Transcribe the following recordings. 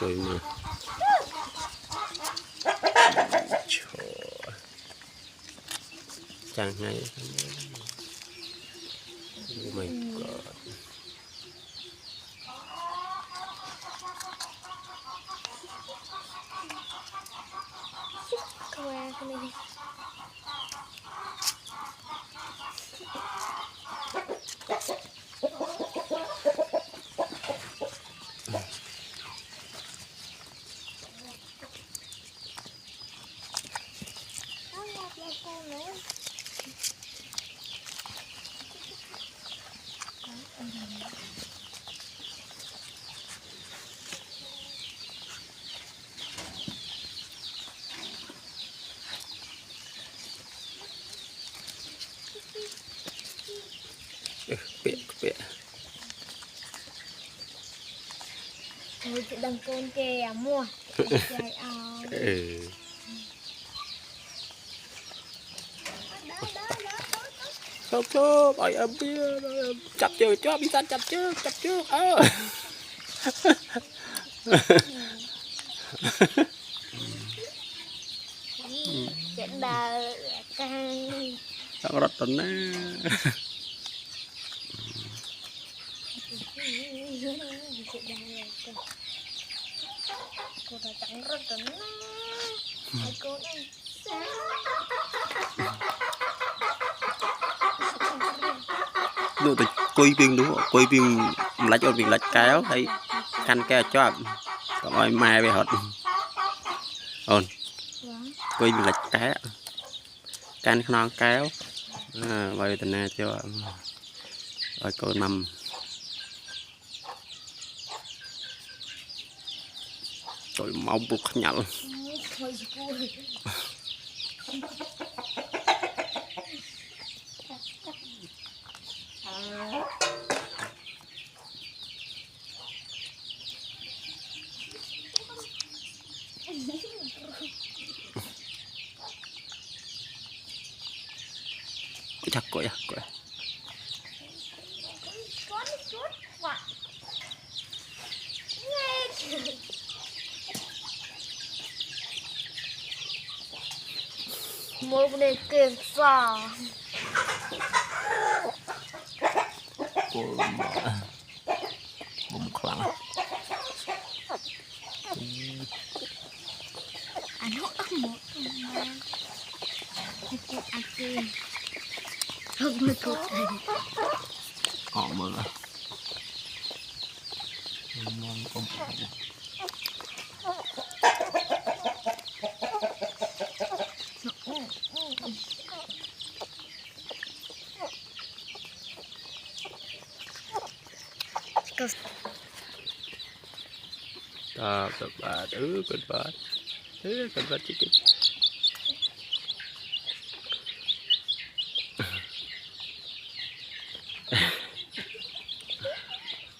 cười mà chẳng ngay. Oh my god. Bịa Ôi chị đừng con kè mua chạy ao. Chụp ai em bia chặt chưa cho bị tan chặt chưa Chuyện đờ càng sao rất tuần nè cô ta chẳng rất tuần cô đi được thì quay viên đúng không quay viên lạch cho việc lạch kéo hay canh kéo cho còn ai mai về hết ổn quay viên lạch kéo canh non kéo vậy tình nè cho rồi cô nằm rồi máu buộc nhậu chắc coi một đề kịp xò bụng khỏng anh hút ức một cục ăn tiền không mới cục này họ mơ ngon không tập bà cần bà chị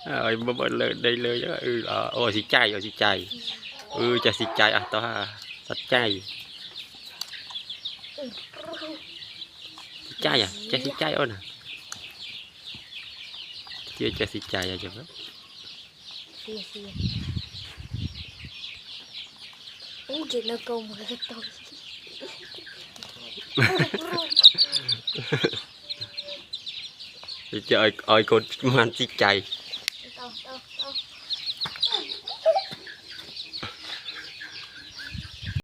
rồi mà đây lời đó ôi xì chay chả xì chay à tao thật chay à chả xì chay ôn à chưa chả xì chay à chả chị nó cùng một cái tôi trời ơi con man xì chay